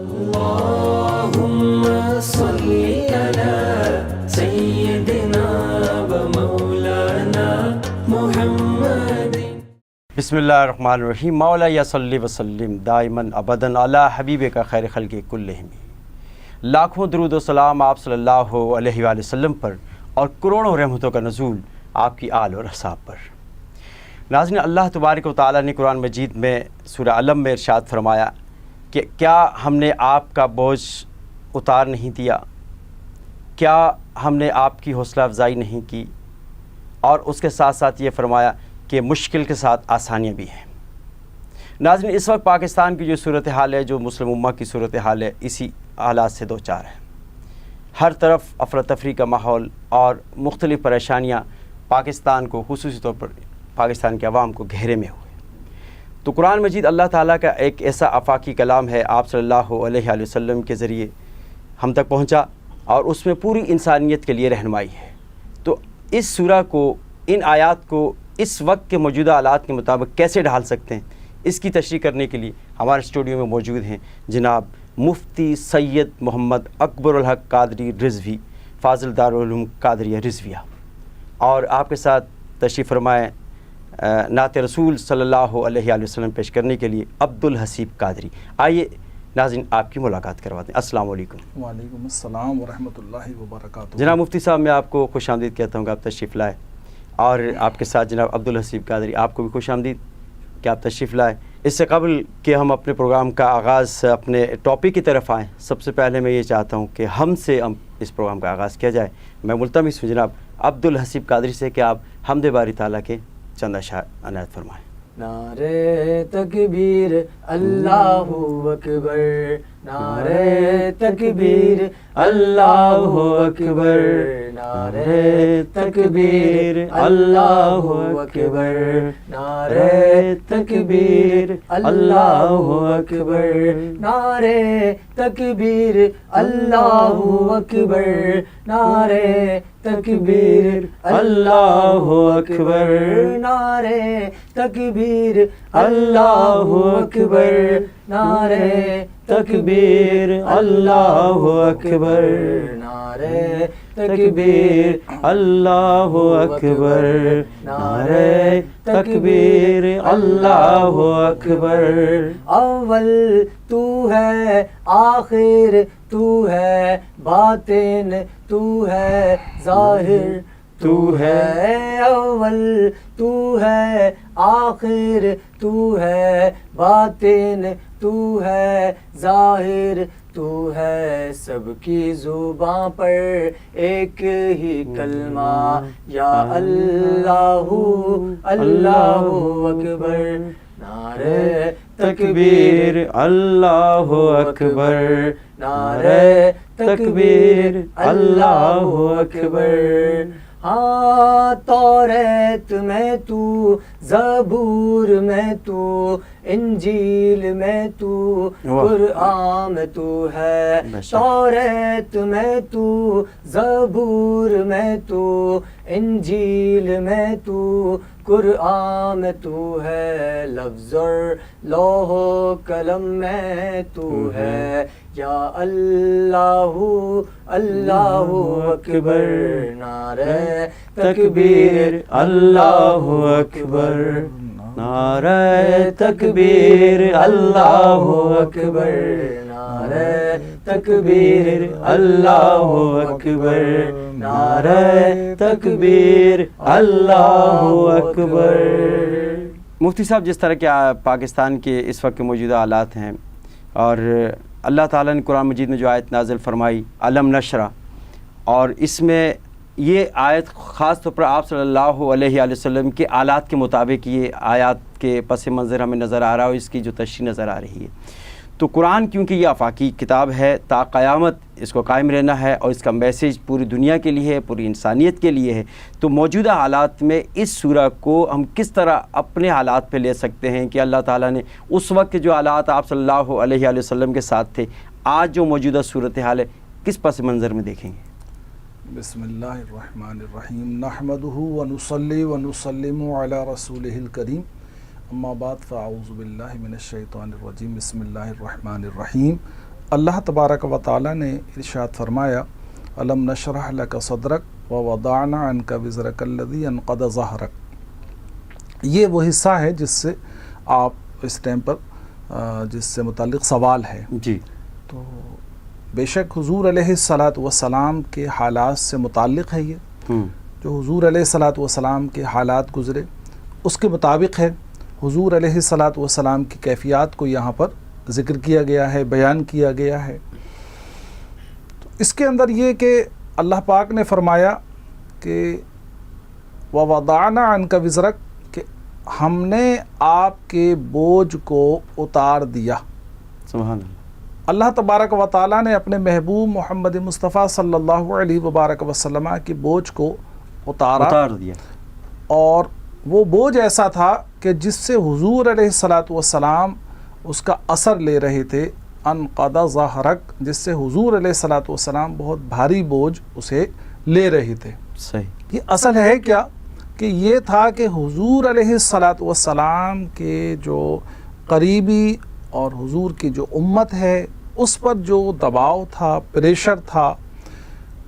اللهم صل على سيدنا ومولانا محمد. بسم اللہ الرحمن الرحیم. مولا یا صلی وسلم دائماً ابداً علی حبیب کا خیر خلق کلہم. لاکھوں درود و سلام آپ صلی اللہ علیہ وآلہ وسلم پر اور کروڑوں رحمتوں کا نزول آپ کی آل اور اصحاب پر. ناظرین، اللہ تبارک و تعالیٰ نے قرآن مجید میں سورہ علم میں ارشاد فرمایا کہ کیا ہم نے آپ کا بوجھ اتار نہیں دیا، کیا ہم نے آپ کی حوصلہ افزائی نہیں کی، اور اس کے ساتھ ساتھ یہ فرمایا کہ مشکل کے ساتھ آسانیاں بھی ہیں. ناظرین، اس وقت پاکستان کی جو صورتحال ہے، جو مسلم امہ کی صورتحال ہے، اسی حالات سے دو چار ہے. ہر طرف افراتفری کا ماحول اور مختلف پریشانیاں پاکستان کو، خصوصی طور پر پاکستان کے عوام کو گھیرے میں ہوئے. تو قرآن مجید اللہ تعالیٰ کا ایک ایسا آفاقی کلام ہے، آپ صلی اللہ علیہ وآلہ وسلم کے ذریعے ہم تک پہنچا اور اس میں پوری انسانیت کے لیے رہنمائی ہے. تو اس سورہ کو، ان آیات کو اس وقت کے موجودہ حالات کے مطابق کیسے ڈھال سکتے ہیں، اس کی تشریح کرنے کے لیے ہمارے اسٹوڈیو میں موجود ہیں جناب مفتی سید محمد اکبر الحق قادری رضوی، فاضل دارالعلوم قادریہ رضویہ، اور آپ کے ساتھ تشریف فرمائے نعت رسول صلی اللہ علیہ وآلہ وسلم پیش کرنے کے لیے عبدالحسیب قادری. آئیے ناظرین آپ کی ملاقات کرواتے ہیں. السلام علیکم. وعلیکم السلام ورحمۃ اللہ وبرکاتہ. جناب مفتی صاحب، میں آپ کو خوش آمدید کہتا ہوں کہ آپ تشریف لائے، اور آپ کے ساتھ جناب عبدالحسیب قادری، آپ کو بھی خوش آمدید کہ آپ تشریف لائے. اس سے قبل کہ ہم اپنے پروگرام کا آغاز اپنے ٹاپک کی طرف آئیں، سب سے پہلے میں یہ چاہتا ہوں کہ ہم سے اس پروگرام کا آغاز کیا جائے. میں ملتمس ہوں جناب عبدالحسیب قادری سے کہ آپ حمد باری تعالیٰ کے چند اشعار عنایت فرمائیں. نعرہ تکبیر اللہ اکبر، نعرہ تکبیر اللہ اکبر، نعرہ تکبیر اللہ اکبر، نعرہ تکبیر اللہ اکبر، نعرہ تکبیر اللہ اکبر، نعرہ تکبیر اللہ اکبر، نعرہ تکبیر اللہ اکبر، نعرہ تکبیر اللہ اکبر، نعرہ تکبیر اللہ اکبر، نعرہ تکبیر اللہ اکبر. اول تو ہے، آخر تو ہے، باطن تو ہے، ظاہر تو ہے. اول تو ہے، آخر تو ہے، باطن تو ہے، ظاہر تو ہے. سب کی زباں پر ایک ہی کلمہ، یا اللہ اللہ اکبر. نعرہ تکبیر اللہ اکبر، نعرہ تکبیر اللہ اکبر. ہاں توریت میں تو، زبور میں تو، انجیل میں تو، قرآن میں تو ہے. توریت میں تو، زبور میں تو، انجیل میں تو، قرآن میں تو ہے. لفظ اور لوح و قلم میں تو ہے. یا اللہ اللہ اکبر، نعرہ تکبیر اللہ اکبر، نعرہ تکبیر اللہ اکبر، نعرہ تکبیر اللہ اکبر، نعرہ تکبیر اللہ اکبر. مفتی صاحب، جس طرح کہ پاکستان کے اس وقت کے موجودہ حالات ہیں، اور اللہ تعالیٰ نے قرآن مجید میں جو آیت نازل فرمائی علم نشرح، اور اس میں یہ آیت خاص طور پر آپ صلی اللہ علیہ وآلہ وسلم کے آلات کے مطابق یہ آیات کے پس منظر ہمیں نظر آ رہا ہے، اور اس کی جو تشریح نظر آ رہی ہے. تو قرآن کیونکہ یہ آفاقی کتاب ہے، تا قیامت اس کو قائم رہنا ہے، اور اس کا میسیج پوری دنیا کے لیے ہے، پوری انسانیت کے لیے ہے. تو موجودہ حالات میں اس سورہ کو ہم کس طرح اپنے حالات پہ لے سکتے ہیں کہ اللہ تعالیٰ نے اس وقت کے جو حالات آپ صلی اللہ علیہ وآلہ وسلم کے ساتھ تھے، آج جو موجودہ صورتحال ہے، کس پس منظر میں دیکھیں گے؟ بسم اللہ الرحمن الرحیم. نحمدہ ونصلی ونسلم علی رسولہ الکریم. اما بعد فاعوذ باللہ من الشیطان الرجیم. بسم اللہ الرحمن الرحیم. اللہ تبارک و تعالی نے ارشاد فرمایا الم نشرح لک صدرک ووضعنا عنک وزرک الذی انقض ظہرک. یہ وہ حصہ ہے جس سے آپ اس ٹائم پر جس سے متعلق سوال ہے. جی. تو بے شک حضور علیہ الصلاۃ والسلام کے حالات سے متعلق ہے. یہ جو حضور علیہ الصلاۃ والسلام کے حالات گزرے اس کے مطابق ہے. حضور علیہ الصلاۃ والسلام کی کیفیات کو یہاں پر ذکر کیا گیا ہے، بیان کیا گیا ہے. تو اس کے اندر یہ کہ اللہ پاک نے فرمایا کہ وَوَضَعْنَا عَنْكَ وِزْرَكَ، کہ ہم نے آپ کے بوجھ کو اتار دیا. سبحان اللہ. اللہ تبارک و تعالیٰ نے اپنے محبوب محمد مصطفیٰ صلی اللہ علیہ وبارک وسلم کے بوجھ کو اتار دیا. اور وہ بوجھ ایسا تھا کہ جس سے حضور علیہ الصلاۃ والسلام اس کا اثر لے رہے تھے. انقض ظہرک، جس سے حضور علیہ الصلاۃ والسلام بہت بھاری بوجھ اسے لے رہے تھے. صحیح. یہ اصل ہے کیا کہ یہ تھا کہ حضور علیہ الصلاۃ والسلام کے جو قریبی اور حضور کی جو امت ہے اس پر جو دباؤ تھا، پریشر تھا.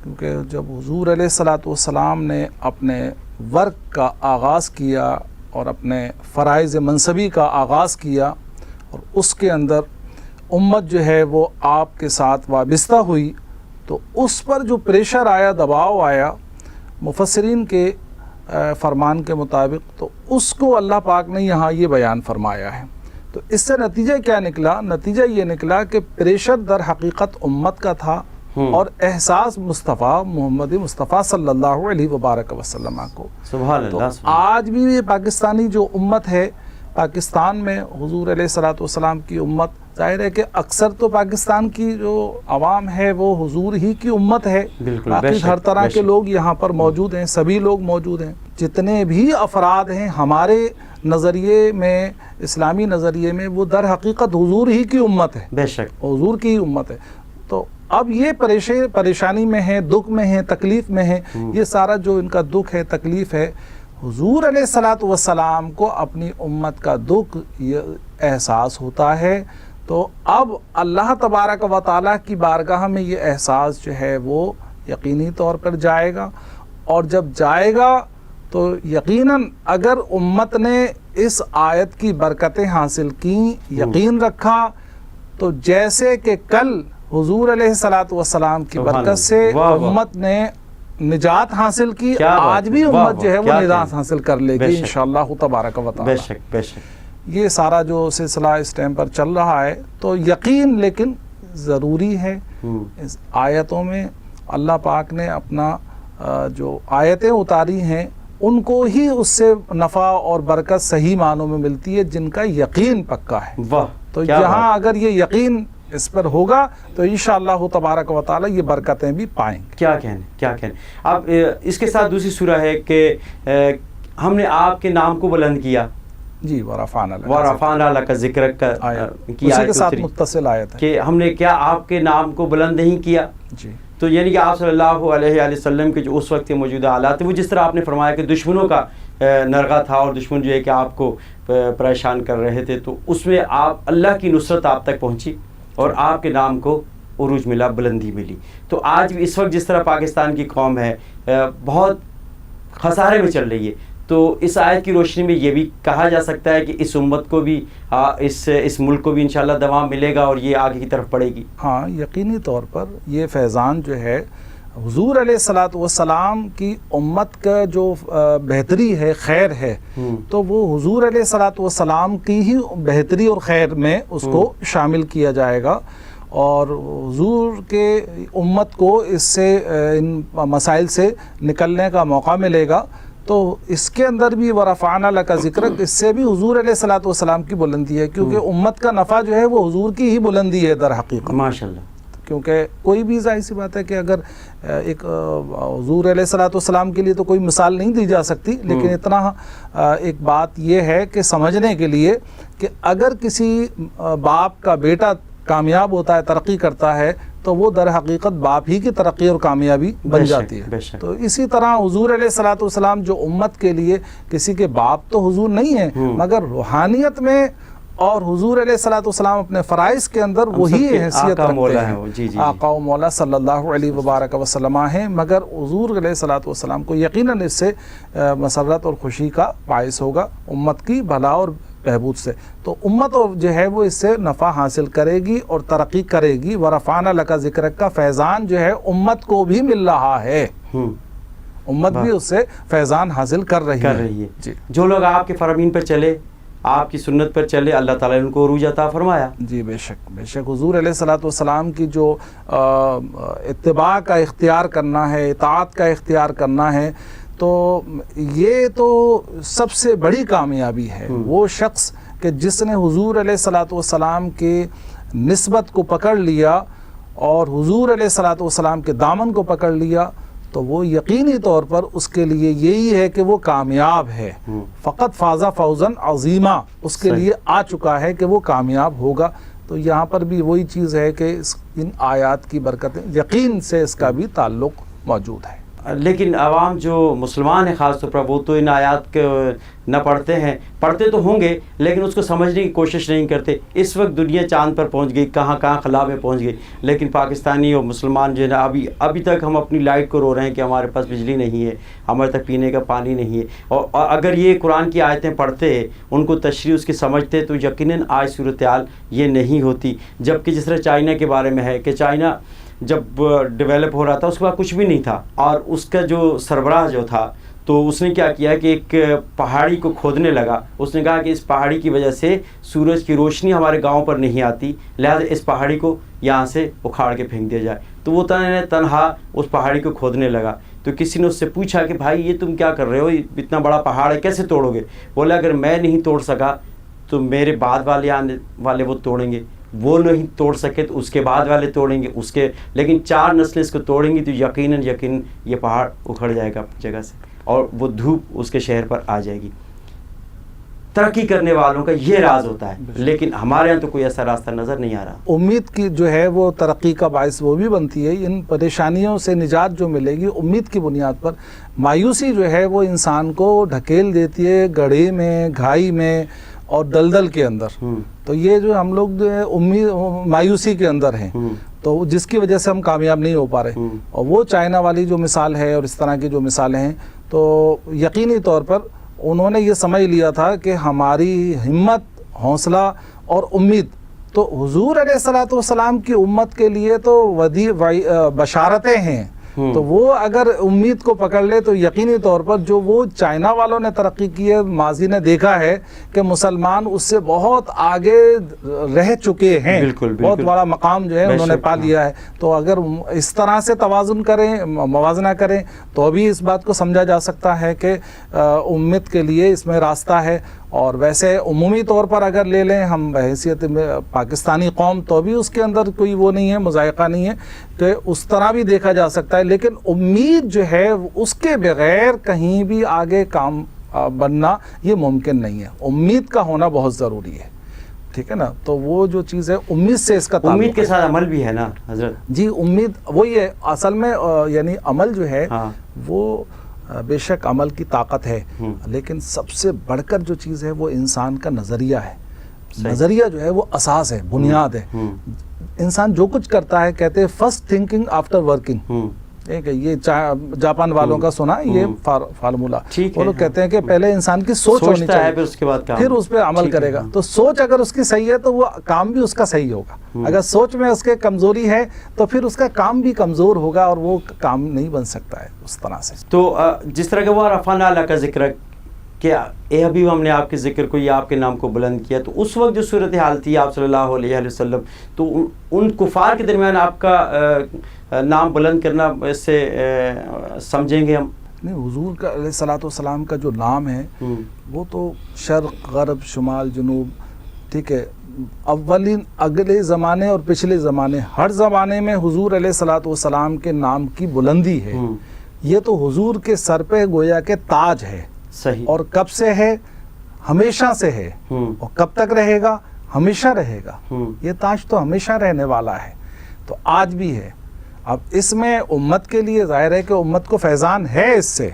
کیونکہ جب حضور علیہ الصلاۃ والسلام نے اپنے ورک کا آغاز کیا اور اپنے فرائض منصبی کا آغاز کیا اور اس کے اندر امت جو ہے وہ آپ کے ساتھ وابستہ ہوئی، تو اس پر جو پریشر آیا، دباؤ آیا مفسرین کے فرمان کے مطابق، تو اس کو اللہ پاک نے یہاں یہ بیان فرمایا ہے. تو اس سے نتیجہ کیا نکلا؟ نتیجہ یہ نکلا کہ پریشر در حقیقت امت کا تھا اور احساس مصطفیٰ محمد مصطفیٰ صلی اللہ علیہ وبارک وسلم کو. سبحان اللہ. تو آج بھی یہ پاکستانی جو امت ہے، پاکستان میں حضور علیہ الصلاۃ والسلام کی امت، ظاہر ہے کہ اکثر تو پاکستان کی جو عوام ہے وہ حضور ہی کی امت ہے. بالکل. باقی ہر طرح کے لوگ یہاں پر موجود ہیں، سبھی لوگ موجود ہیں. جتنے بھی افراد ہیں ہمارے نظریے میں، اسلامی نظریے میں، وہ در حقیقت حضور ہی کی امت ہے. بے شک حضور کی ہی امت ہے. تو اب یہ پریشانی میں ہیں، دکھ میں ہیں، تکلیف میں ہیں. یہ سارا جو ان کا دکھ ہے، تکلیف ہے، حضور علیہ الصلاۃ والسلام کو اپنی امت کا دکھ یہ احساس ہوتا ہے. تو اب اللہ تبارک و تعالیٰ کی بارگاہ میں یہ احساس جو ہے وہ یقینی طور پر جائے گا. اور جب جائے گا تو یقیناً اگر امت نے اس آیت کی برکتیں حاصل کیں، یقین رکھا، تو جیسے کہ کل حضور علیہ الصلاۃ والسلام کی برکت سے امت نے نجات حاصل کی، آج بھی امت جو ہے وہ نجات حاصل کر لے گی انشاءاللہ تبارک و تعالی. بے شک بے شک. یہ سارا جو سلسلہ اس ٹائم پر چل رہا ہے، تو یقین لیکن ضروری ہے. اس آیتوں میں اللہ پاک نے اپنا جو آیتیں اتاری ہیں ان کو ہی اس سے نفع اور برکت صحیح معنوں میں ملتی ہے جن کا یقین پکا ہے. واہ. تو یہاں اگر یہ یقین اس پر ہوگا تو انشاءاللہ تبارک و تعالی یہ برکتیں بھی پائیں گے. کیا کہنے. اب اس کے ساتھ دوسری سورہ ہے کہ ہم نے آپ کے نام کو بلند کیا. جی. ورفعنا لک ذکرک کا اسی کے ساتھ متصل آیت ہے کہ ہم نے کیا آپ کے نام کو بلند نہیں کیا. جی. تو یعنی کہ آپ صلی اللہ علیہ وسلم کے جو اس وقت کے موجودہ حالات وہ جس طرح آپ نے فرمایا کہ دشمنوں کا نرغہ تھا اور دشمن جو ہے کہ آپ کو پریشان کر رہے تھے، تو اس میں آپ اللہ کی نصرت آپ تک پہنچی اور آپ کے نام کو عروج ملا، بلندی ملی. تو آج بھی اس وقت جس طرح پاکستان کی قوم ہے بہت خسارے میں چل رہی ہے، تو اس آیت کی روشنی میں یہ بھی کہا جا سکتا ہے کہ اس امت کو بھی اس ملک کو بھی انشاءاللہ دوام ملے گا اور یہ آگے کی طرف بڑھے گی. ہاں یقینی طور پر یہ فیضان جو ہے حضور علیہ الصلاۃ والسلام کی امت کا جو بہتری ہے، خیر ہے، تو وہ حضور علیہ الصلاۃ والسلام کی ہی بہتری اور خیر میں اس کو شامل کیا جائے گا. اور حضور کے امت کو اس سے ان مسائل سے نکلنے کا موقع ملے گا. تو اس کے اندر بھی ورفعنا لک ذکرک، اس سے بھی حضور علیہ الصلاۃ والسلام کی بلندی ہے، کیونکہ امت کا نفع جو ہے وہ حضور کی ہی بلندی ہے در حقیقت. ماشاءاللہ. کیونکہ کوئی بھی ظاہر سی بات ہے کہ اگر ایک حضور علیہ الصلاۃ والسلام کے لیے تو کوئی مثال نہیں دی جا سکتی، لیکن اتنا ایک بات یہ ہے کہ سمجھنے کے لیے کہ اگر کسی باپ کا بیٹا کامیاب ہوتا ہے، ترقی کرتا ہے، تو وہ در حقیقت باپ ہی کی ترقی اور کامیابی بن جاتی ہے. تو اسی طرح حضور علیہ الصلاۃ والسلام جو امت کے لیے کسی کے باپ تو حضور نہیں ہیں، مگر روحانیت میں اور حضور علیہ الصلوۃ والسلام اپنے فرائض کے اندر وہی حیثیت رکھتے ہیں، جی جی آقا و مولا صلی اللہ علیہ وبارک وسلم ہیں، مگر حضور علیہ الصلوۃ والسلام کو یقیناً اس سے مسرت اور خوشی کا باعث ہوگا امت کی بھلا اور بہبود سے، تو امت جو ہے وہ اس سے نفع حاصل کرے گی اور ترقی کرے گی۔ ورفعنا لک ذکرک کا فیضان جو ہے امت کو بھی مل رہا ہے، امت بھی اس سے فیضان حاصل کر رہی ہے جی۔ جو لوگ آپ کے فرامین پر چلے، آپ کی سنت پر چلے، اللہ تعالیٰ نے ان کو عروج عطا فرمایا۔ جی بے شک بے شک، حضور علیہ الصلوۃ والسلام کی جو اتباع کا اختیار کرنا ہے، اطاعت کا اختیار کرنا ہے، تو یہ تو سب سے بڑی کامیابی ہے۔ وہ شخص کہ جس نے حضور علیہ الصلوۃ والسلام کے نسبت کو پکڑ لیا اور حضور علیہ الصلوۃ والسلام کے دامن کو پکڑ لیا، تو وہ یقینی طور پر اس کے لیے یہی ہے کہ وہ کامیاب ہے، فقط فاز فوزاً عظیما، اس کے لیے آ چکا ہے کہ وہ کامیاب ہوگا۔ تو یہاں پر بھی وہی چیز ہے کہ ان آیات کی برکتیں، یقین سے اس کا بھی تعلق موجود ہے۔ لیکن عوام جو مسلمان ہیں خاص طور پر، وہ تو ان آیات کے نہ پڑھتے ہیں، پڑھتے تو ہوں گے لیکن اس کو سمجھنے کی کوشش نہیں کرتے۔ اس وقت دنیا چاند پر پہنچ گئی، کہاں کہاں خلا میں پہنچ گئی، لیکن پاکستانی اور مسلمان جو ہے نا ابھی تک ہم اپنی لائٹ کو رو رہے ہیں کہ ہمارے پاس بجلی نہیں ہے، ہمارے تک پینے کا پانی نہیں ہے۔ اور اگر یہ قرآن کی آیتیں پڑھتے، ان کو تشریح اس کی سمجھتے، تو یقیناً آج صورتحال یہ نہیں ہوتی۔ جبکہ جس طرح چائنا کے بارے میں ہے کہ چائنا جب ڈیولپ ہو رہا تھا اس کے بعد کچھ بھی نہیں تھا، اور اس کا جو سربراہ جو تھا تو اس نے کیا کیا کہ ایک پہاڑی کو کھودنے لگا۔ اس نے کہا کہ اس پہاڑی کی وجہ سے سورج کی روشنی ہمارے گاؤں پر نہیں آتی، لہذا اس پہاڑی کو یہاں سے اکھاڑ کے پھینک دیا جائے۔ تو وہ تنہا اس پہاڑی کو کھودنے لگا۔ تو کسی نے اس سے پوچھا کہ بھائی یہ تم کیا کر رہے ہو، اتنا بڑا پہاڑ ہے کیسے توڑو گے؟ بولا اگر میں نہیں توڑ سکا تو میرے بعد والے آنے والے وہ توڑیں گے، وہ نہیں توڑ سکے تو اس کے بعد والے توڑیں گے، لیکن 4 نسلیں اس کو توڑیں گی تو یقیناً یہ پہاڑ اکھڑ جائے گا اپنی جگہ سے، اور وہ دھوپ اس کے شہر پر آ جائے گی۔ ترقی کرنے والوں کا یہ راز ہوتا ہے، لیکن ہمارے یہاں تو کوئی ایسا راستہ نظر نہیں آ رہا۔ امید کی جو ہے وہ ترقی کا باعث وہ بھی بنتی ہے، ان پریشانیوں سے نجات جو ملے گی امید کی بنیاد پر۔ مایوسی جو ہے وہ انسان کو ڈھکیل دیتی ہے گڑھے میں، گھائی میں اور دلدل کے اندر۔ تو یہ جو ہم لوگ جو ہے مایوسی کے اندر ہیں، تو جس کی وجہ سے ہم کامیاب نہیں ہو پا رہے، اور وہ چائنا والی جو مثال ہے اور اس طرح کی جو مثالیں ہیں، تو یقینی طور پر انہوں نے یہ سمجھ لیا تھا کہ ہماری ہمت، حوصلہ اور امید تو حضور علیہ الصلوۃ والسلام کی امت کے لیے تو بشارتیں ہیں، تو وہ اگر امید کو پکڑ لے تو یقینی طور پر جو وہ چائنا والوں نے ترقی کی ہے، ماضی نے دیکھا ہے کہ مسلمان اس سے بہت آگے رہ چکے ہیں، بہت بڑا مقام جو ہے انہوں نے پا لیا ہے۔ تو اگر اس طرح سے موازنہ کریں تو ابھی اس بات کو سمجھا جا سکتا ہے کہ امت کے لیے اس میں راستہ ہے۔ اور ویسے عمومی طور پر اگر لے لیں ہم بحیثیت پاکستانی قوم، تو بھی اس کے اندر کوئی وہ نہیں ہے، مذائقہ نہیں ہے کہ اس طرح بھی دیکھا جا سکتا ہے، لیکن امید جو ہے اس کے بغیر کہیں بھی آگے کام بننا یہ ممکن نہیں ہے۔ امید کا ہونا بہت ضروری ہے، ٹھیک ہے نا؟ تو وہ جو چیز ہے امید سے اس کا تعلق، امید کے ساتھ عمل بھی ہے نا حضرت جی۔ امید وہی ہے اصل میں، یعنی عمل جو ہے وہ بے شک عمل کی طاقت ہے، لیکن سب سے بڑھ کر جو چیز ہے وہ انسان کا نظریہ ہے۔ نظریہ جو ہے وہ اساس ہے، بنیاد ہے۔ انسان جو کچھ کرتا ہے، کہتے ہیں فرسٹ تھنکنگ آفٹر ورکنگ، یہ جاپان والوں کا سنا یہ فارمولہ، وہ لوگ کہتے ہیں کہ پہلے انسان کی سوچ ہونی چاہیے، پھر اس پہ عمل کرے گا۔ تو سوچ اگر اس کی صحیح ہے تو وہ کام بھی اس کا صحیح ہوگا، اگر سوچ میں اس کے کمزوری ہے تو پھر اس کا کام بھی کمزور ہوگا اور وہ کام نہیں بن سکتا ہے اس طرح سے۔ تو جس طرح کہ وہ رفعنا لک کا ذکر کیا، اے حبیب ہم نے آپ کے ذکر کو یا آپ کے نام کو بلند کیا، تو اس وقت جو صورتحال تھی آپ صلی اللہ علیہ وسلم، تو ان کفار کے درمیان آپ کا نام بلند کرنا اس سے سمجھیں گے ہم؟ نہیں، حضور کا علیہ الصلوۃ والسلام کا جو نام ہے وہ تو شرق، غرب، شمال، جنوب، ٹھیک ہے، اولین اگلے زمانے اور پچھلے زمانے، ہر زمانے میں حضور علیہ الصلوۃ والسلام کے نام کی بلندی ہے۔ یہ تو حضور کے سر پہ گویا کہ تاج ہے، صحیح، اور کب سے ہے؟ ہمیشہ سے ہے، اور کب تک رہے گا؟ ہمیشہ رہے گا۔ یہ تاج تو ہمیشہ رہنے والا ہے، تو آج بھی ہے۔ اب اس میں امت کے لیے ظاہر ہے کہ امت کو فیضان ہے، اس سے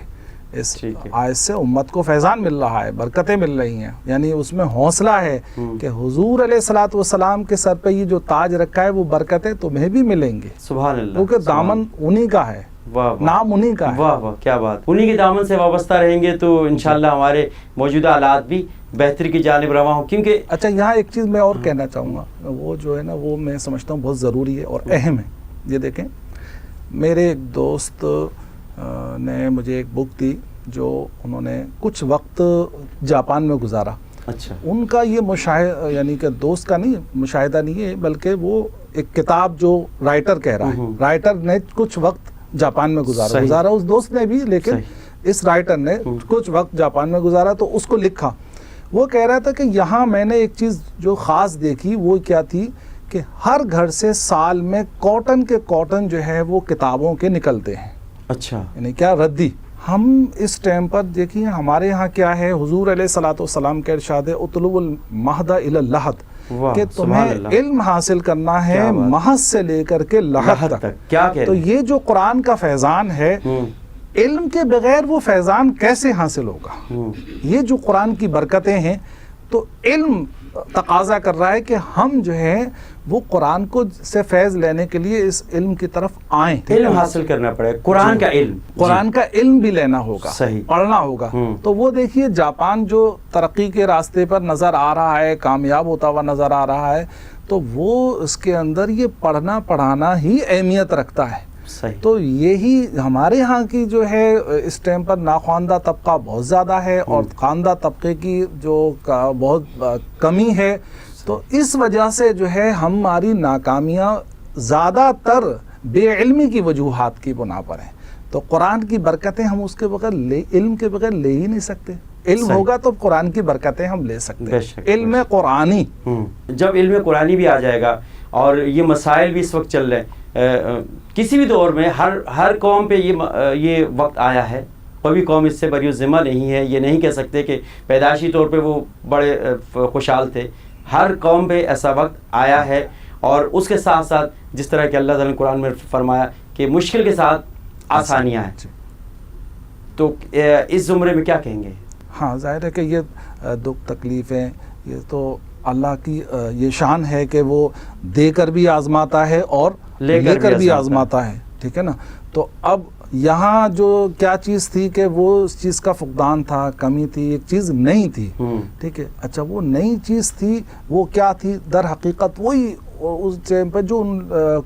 اس ٹھیک ہے۔ آیت سے امت کو فیضان مل رہا ہے، برکتیں مل رہی ہیں، یعنی اس میں حوصلہ ہے کہ حضور علیہ الصلوۃ والسلام کے سر پہ یہ جو تاج رکھا ہے وہ برکتیں تمہیں بھی ملیں گی، سبحان اللہ، کیونکہ دامن انہی کا ہے، واہ واہ، نام انہی کا ہے۔ واہ واہ، کیا بات، انہی کے دامن سے وابستہ رہیں گے تو انشاءاللہ ہمارے موجودہ حالات بھی بہتری کی جانب رواں ہوں، کیونکہ اچھا یہاں ایک چیز میں اور کہنا چاہوں گا، وہ جو ہے نا وہ میں سمجھتا ہوں بہت ضروری ہے اور اہم ہے۔ یہ دیکھیں، میرے ایک دوست نے مجھے ایک بک دی جو انہوں نے کچھ وقت جاپان میں گزارا۔ اچھا، ان کا یہ مشاہدہ، یعنی کہ دوست کا نہیں، مشاہدہ نہیں ہے، بلکہ وہ ایک کتاب جو رائٹر کہہ رہا ہے، رائٹر نے کچھ وقت جاپان میں گزارا اس دوست نے بھی، لیکن اس رائٹر نے کچھ وقت جاپان میں گزارا تو اس کو لکھا۔ وہ کہہ رہا تھا کہ یہاں میں نے ایک چیز جو خاص دیکھی وہ کیا تھی کہ ہر گھر سے سال میں کاٹن جو ہے وہ کتابوں کے نکلتے ہیں۔ اچھا، یعنی کیا ردی۔ ہم اس ٹائم پر دیکھیے ہمارے ہاں کیا ہے، حضور علیہ الصلوۃ والسلام کے ارشاد ہے اطلبوا المہد الی اللحد، کہ تمہیں علم حاصل کرنا ہے مہد سے لے کر کے لحد تک۔ کیا کہہ تو یہ جو قرآن کا فیضان ہے، علم کے بغیر وہ فیضان کیسے حاصل ہوگا؟ یہ جو قرآن کی برکتیں ہیں تو علم تقاضا کر رہا ہے کہ ہم جو ہے وہ قرآن کو سے فیض لینے کے لیے اس علم کی طرف آئیں، علم حاصل کرنا پڑے، قرآن کا علم، قرآن کا علم بھی لینا ہوگا، صحیح، پڑھنا ہوگا۔ تو وہ دیکھیے جاپان جو ترقی کے راستے پر نظر آ رہا ہے، کامیاب ہوتا ہوا نظر آ رہا ہے، تو وہ اس کے اندر یہ پڑھنا پڑھانا ہی اہمیت رکھتا ہے۔ صحیح۔ تو یہی ہمارے ہاں کی جو ہے اس ٹائم پر ناخواندہ طبقہ بہت زیادہ ہے اور خواندہ طبقے کی جو بہت کمی ہے، تو اس وجہ سے جو ہے ہماری ناکامیاں زیادہ تر بے علمی کی وجوہات کی بنا پر ہیں۔ تو قرآن کی برکتیں ہم اس کے بغیر علم کے بغیر لے ہی نہیں سکتے۔ علم ہوگا تو قرآن کی برکتیں ہم لے سکتے ہیں، علم قرآنی۔ جب علم قرآنی بھی آ جائے گا اور یہ مسائل بھی اس وقت چل رہے ہیں، کسی بھی دور میں ہر قوم پہ یہ وقت آیا ہے، کوئی بھی قوم اس سے بری ذمہ نہیں ہے۔ یہ نہیں کہہ سکتے کہ پیدائشی طور پہ وہ بڑے خوشحال تھے، ہر قوم پہ ایسا وقت آیا ہے، اور اس کے ساتھ ساتھ جس طرح کہ اللہ تعالیٰ نے قرآن میں فرمایا کہ مشکل کے ساتھ آسانیاں ہیں، تو اس زمرے میں کیا کہیں گے؟ ہاں ظاہر ہے کہ یہ دکھ تکلیفیں، یہ تو اللہ کی یہ شان ہے کہ وہ دے کر بھی آزماتا ہے اور لے کر بھی آزماتا ہے، ٹھیک ہے نا۔ تو اب یہاں جو کیا چیز تھی کہ وہ اس چیز کا فقدان تھا، کمی تھی، ایک چیز نہیں تھی، ٹھیک ہے۔ اچھا وہ نئی چیز تھی، وہ کیا تھی؟ در حقیقت وہی اس ٹائم پہ جو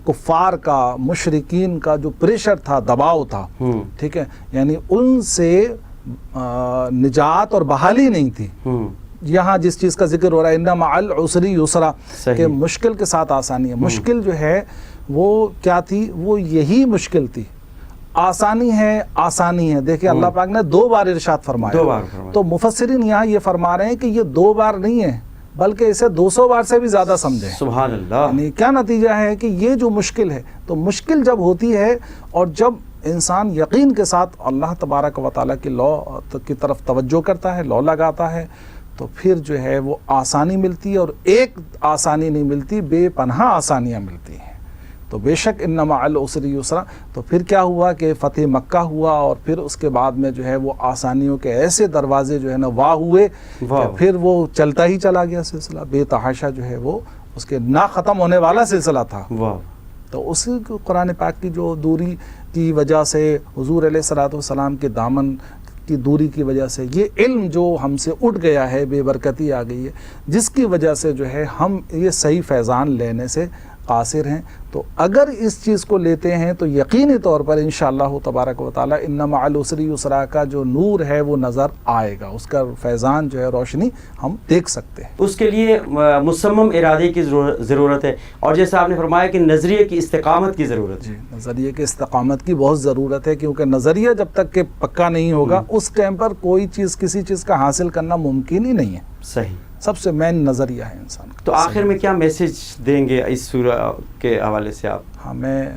کفار کا، مشرکین کا جو پریشر تھا، دباؤ تھا، ٹھیک ہے، یعنی ان سے نجات اور بحالی نہیں تھی۔ یہاں جس چیز کا ذکر ہو رہا ہے ان مع العسر یسرا، کہ مشکل کے ساتھ آسانی ہے۔ مشکل جو ہے وہ کیا تھی؟ وہ یہی مشکل تھی۔ آسانی ہے، آسانی ہے، دیکھیں اللہ پاک نے 2 بار ارشاد فرمایا، تو مفسرین یہاں یہ فرما رہے ہیں کہ یہ 2 بار نہیں ہے بلکہ اسے 200 بار سے بھی زیادہ سمجھیں۔ سبحان اللہ۔ یعنی کیا نتیجہ ہے کہ یہ جو مشکل ہے، تو مشکل جب ہوتی ہے اور جب انسان یقین کے ساتھ اللہ تبارک و تعالیٰ کی لا کی طرف توجہ کرتا ہے، لا لگاتا ہے، تو پھر جو ہے وہ آسانی ملتی ہے، اور ایک آسانی نہیں ملتی، بے پناہ آسانیاں ملتی ہیں۔ تو بے شک ان مع العسر یسرا، تو پھر کیا ہوا کہ فتح مکہ ہوا، اور پھر اس کے بعد میں جو ہے وہ آسانیوں کے ایسے دروازے جو ہے نا واہ ہوئے کہ پھر وہ چلتا ہی چلا گیا سلسلہ، بے تحاشا جو ہے وہ اس کے نہ ختم ہونے والا سلسلہ تھا۔ تو اسی قرآن پاک کی جو دوری کی وجہ سے، حضور علیہ الصلوۃ والسلام کے دامن کی دوری کی وجہ سے، یہ علم جو ہم سے اٹھ گیا ہے، بے برکتی آ گئی ہے، جس کی وجہ سے جو ہے ہم یہ صحیح فیضان لینے سے قاصر ہیں۔ تو اگر اس چیز کو لیتے ہیں تو یقینی طور پر انشاءاللہ تبارک و تعالی ان مع العسر یسرا کا جو نور ہے وہ نظر آئے گا، اس کا فیضان جو ہے روشنی ہم دیکھ سکتے ہیں۔ اس کے لیے مصمم ارادے کی ضرورت ہے، اور جیسا آپ نے فرمایا کہ نظریے کی استقامت کی ضرورت ہے۔ نظریے کی استقامت کی بہت ضرورت ہے، کیونکہ نظریہ جب تک کہ پکا نہیں ہوگا اس ٹائم پر کوئی چیز کسی چیز کا حاصل کرنا ممکن ہی نہیں ہے۔ صحیح، سب سے مین نظریہ ہے انسان کا۔ تو آخر میں کیا میسج دیں گے اس سورہ کے حوالے سے آپ؟ ہاں میں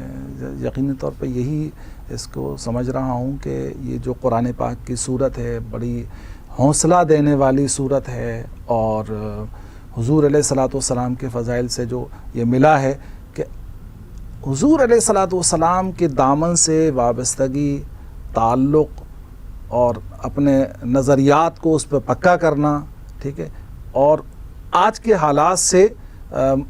یقینی طور پہ یہی اس کو سمجھ رہا ہوں کہ یہ جو قرآن پاک کی صورت ہے بڑی حوصلہ دینے والی صورت ہے، اور حضور علیہ الصلوۃ والسلام کے فضائل سے جو یہ ملا ہے کہ حضور علیہ الصلوۃ والسلام کے دامن سے وابستگی، تعلق اور اپنے نظریات کو اس پہ پکا کرنا، ٹھیک ہے، اور آج کے حالات سے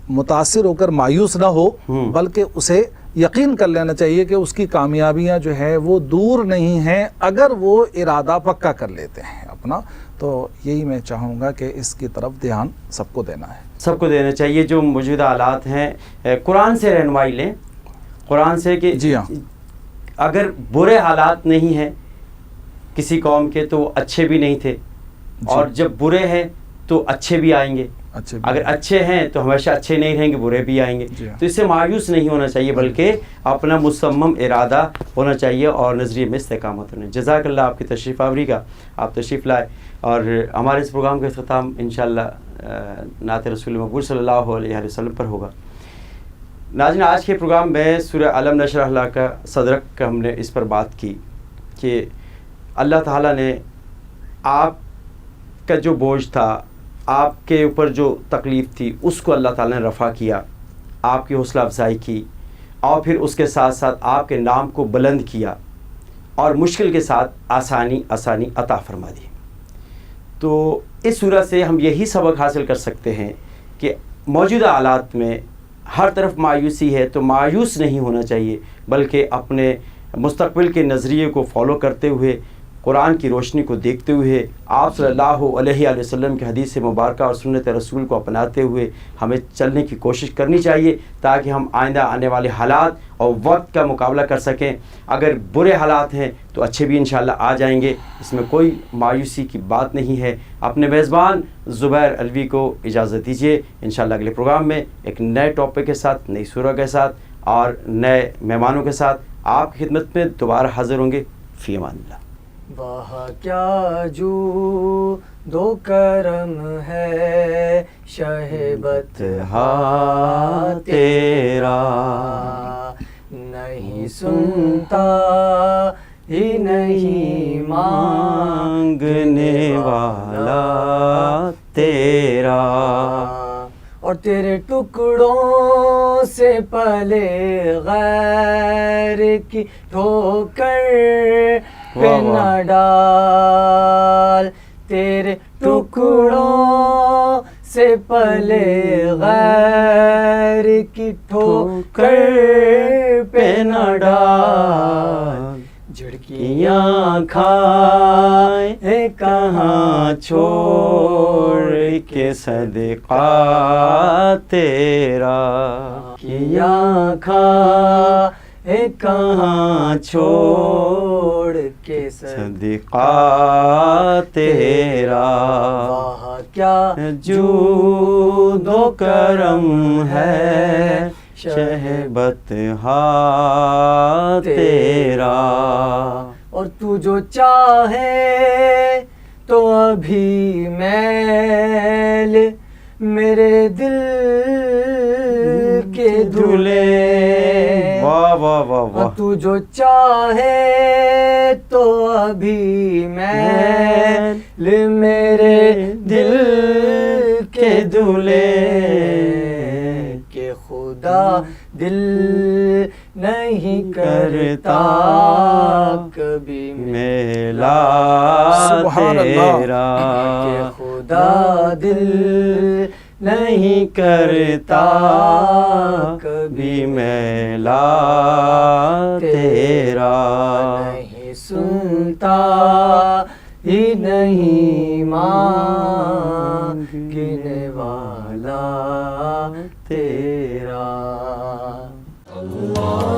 متاثر ہو کر مایوس نہ ہو، بلکہ اسے یقین کر لینا چاہیے کہ اس کی کامیابیاں جو ہے وہ دور نہیں ہیں اگر وہ ارادہ پکا کر لیتے ہیں اپنا. تو یہی میں چاہوں گا کہ اس کی طرف دھیان سب کو دینا ہے، سب کو دینا چاہیے. جو موجودہ حالات ہیں قرآن سے رہنمائی لیں، قرآن سے کہ جی ہاں، اگر برے حالات نہیں ہیں کسی قوم کے تو وہ اچھے بھی نہیں تھے، اور جب برے ہیں تو اچھے بھی آئیں گے. اچھا، اگر اچھے ہیں تو ہمیشہ اچھے نہیں رہیں گے، برے بھی آئیں گے. تو اس سے مایوس نہیں ہونا چاہیے، بلکہ اپنا مصمم ارادہ ہونا چاہیے اور نظریے میں استقامت ہونا. جزاک اللہ آپ کی تشریف آوری کا، آپ تشریف لائے، اور ہمارے اس پروگرام کا اختتام انشاءاللہ نعت رسول مقبول صلی اللہ علیہ وسلم پر ہوگا. ناظرین، آج کے پروگرام میں سورہ علم نشرح لک کا صدرک کا ہم نے اس پر بات کی کہ اللہ تعالیٰ نے آپ کا جو بوجھ تھا، آپ کے اوپر جو تکلیف تھی، اس کو اللہ تعالیٰ نے رفع کیا، آپ کی حوصلہ افزائی کی، اور پھر اس کے ساتھ ساتھ آپ کے نام کو بلند کیا، اور مشکل کے ساتھ آسانی عطا فرما دی. تو اس سورہ سے ہم یہی سبق حاصل کر سکتے ہیں کہ موجودہ حالات میں ہر طرف مایوسی ہے تو مایوس نہیں ہونا چاہیے، بلکہ اپنے مستقبل کے نظریے کو فالو کرتے ہوئے، قرآن کی روشنی کو دیکھتے ہوئے، آپ صلی اللہ علیہ وسلم کی حدیث مبارکہ اور سنت رسول کو اپناتے ہوئے ہمیں چلنے کی کوشش کرنی چاہیے، تاکہ ہم آئندہ آنے والے حالات اور وقت کا مقابلہ کر سکیں. اگر برے حالات ہیں تو اچھے بھی انشاءاللہ آ جائیں گے، اس میں کوئی مایوسی کی بات نہیں ہے. اپنے میزبان زبیر علوی کو اجازت دیجیے. انشاءاللہ اگلے پروگرام میں ایک نئے ٹاپک کے ساتھ، نئی سورہ کے ساتھ اور نئے مہمانوں کے ساتھ آپ کی خدمت میں دوبارہ حاضر ہوں گے. فی امان اللہ. وہاں کیا جو دو کرم ہے شہبت ہا تیرا، نہیں سنتا ہی نہیں مانگنے والا تیرا، اور تیرے ٹکڑوں سے پلے غیر کی ٹھوکر پہ نہ ڈال، تیرے ٹکڑوں سے پلے غیر کی ٹھوکر پہ نہ ڈال، جھڑکیاں کھائے کہاں چھوڑ کے صدقہ تیرا، کیا کھائے کہاں چھوڑ کے صدقہ تیرا، وہاں کیا جود و کرم ہے شہبت ہا تیرا، اور تو جو چاہے تو ابھی میل میرے دل کے دھلے، واہ واہ واہ واہ، تو جو چاہے تو ابھی میل میرے دل کے دھلے، کہ خدا دل نہیں کرتا کبھی میلا تیرا، کہ خدا دل نہیں کرتا کبھی میلا تیرا، نہیں سنتا ہی نہیں مانگنے والا تیرا. اللہ